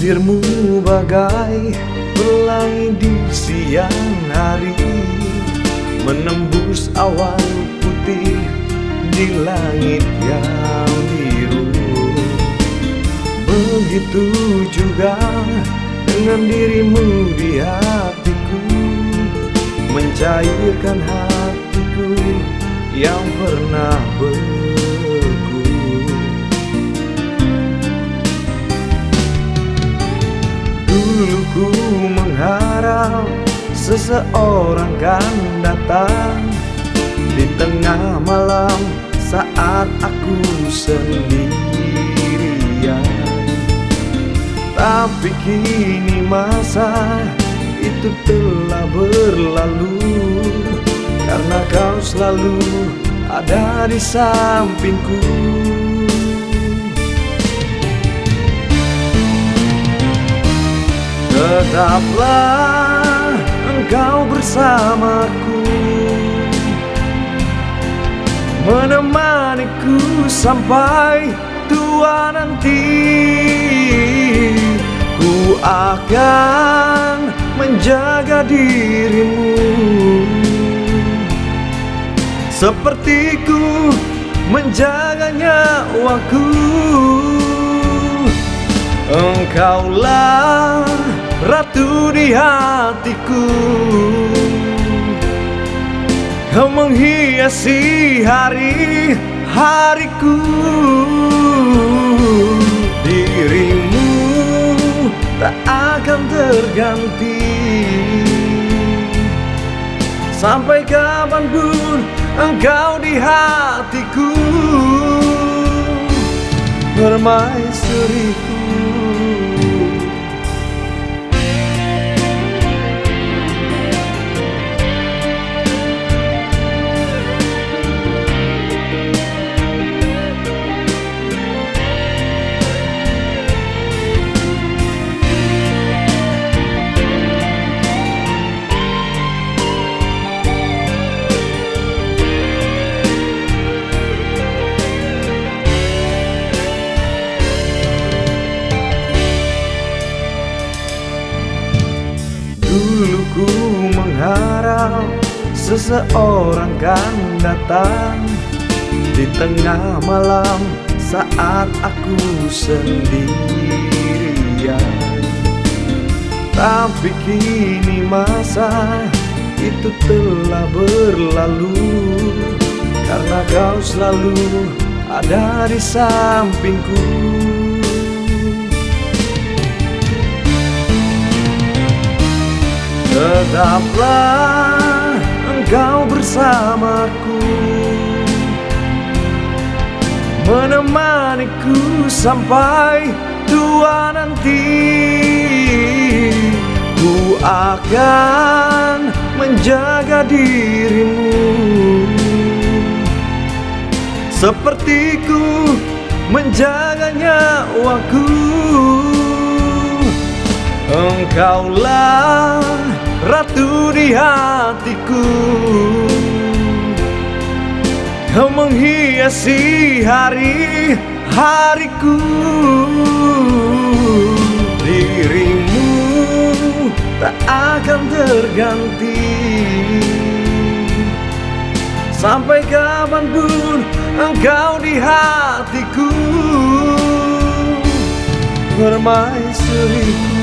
Bibirmu bagai pelangi di siang hari, menembus awan putih di langit yang biru. Begitu juga dengan dirimu di hatiku, mencairkan hatiku yang pernah beku. Dulu ku mengharap seseorang kan datang di tengah malam saat aku sendirian. Tapi kini masa itu telah berlalu, karena kau selalu ada di sampingku. Tetaplah engkau bersamaku, menemaniku sampai tua nanti. Ku akan menjaga dirimu seperti ku menjaga nyawaku. Engkaulah ratu di hatiku, kau menghiasi hari-hariku. Dirimu tak akan terganti, sampai kapanpun engkau di hatiku, permaisuriku. Dulu ku mengharap seseorang kan datang di tengah malam saat aku sendirian. Tapi kini masa itu telah berlalu, karena kau selalu ada di sampingku. Tetaplah engkau bersamaku, menemaniku sampai tua nanti. Ku akan menjaga dirimu seperti ku menjaga nyawaku. Engkaulah ratu di hatiku, kau menghiasi hari-hariku. Dirimu tak akan terganti, sampai kapanpun engkau di hatiku, permaisuriku.